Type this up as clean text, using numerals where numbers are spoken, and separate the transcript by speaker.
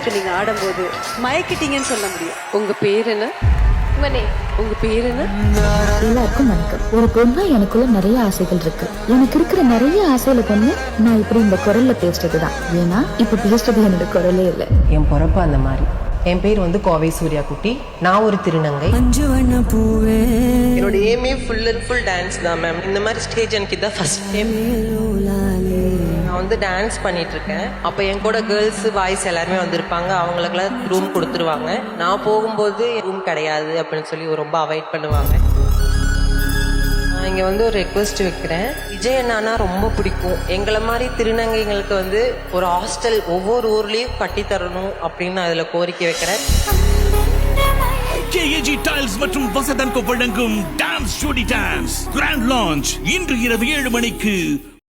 Speaker 1: இருக்கு நீங்க ஆடும்போது மயக்கிட்டீங்கன்னு சொல்ல முடியும்.
Speaker 2: உங்க பேர் என்ன? உங்க பேர் என்ன?
Speaker 3: எல்லாருக்கும் வணக்கம். ஒரு பொண்ணா எனக்குள்ள நிறைய ஆசைகள் இருக்கு. எனக்கு இருக்கிற நிறைய ஆசையில பொண்ணு நான் இப்படி இந்த குரல்ல பேசுறதுதான். ஏன்னா இப்ப பேசுறது என்னோட குரலே இல்லை.
Speaker 4: என் பொறப்பு அந்த மாதிரி. என் பேர் வந்து கோவை சூர்யா குட்டி. நான் ஒரு திருநங்கை. என்னோட ஏமே ஃபுல் அண்ட் ஃபுல் டான்ஸ் தான் மேம். இந்த மாதிரி ஸ்டேஜ் எனக்கு இதான் ஃபர்ஸ்ட் டைம். நான் வந்து டான்ஸ் பண்ணிட்டு இருக்கேன். அப்போ என் கூட கேர்ள்ஸ் பாய்ஸ் எல்லாருமே வந்திருப்பாங்க. அவங்களுக்குலாம் ரூம் கொடுத்துருவாங்க. நான் போகும்போது ரூம் கிடையாது அப்படின்னு சொல்லி ரொம்ப அவாய்ட் பண்ணுவாங்க. நான் இங்கே வந்து ஒரு ரெக்வெஸ்ட் வைக்கிறேன். விஜய் அண்ணானா ரொம்ப பிடிக்கும். எங்களை மாதிரி திருநங்கைங்களுக்கு வந்து ஒரு ஹாஸ்டல் ஒவ்வொரு ஊர்லேயும் கட்டி தரணும் அப்படின்னு நான் அதில் கோரிக்கை வைக்கிறேன்.
Speaker 5: KAG டைல்ஸ் மற்றும் வசந்தன் வழங்கும் டான்ஸ் ஜோடி டான்ஸ் கிராண்ட் லான்ச் இன்று இரவு 7 மணிக்கு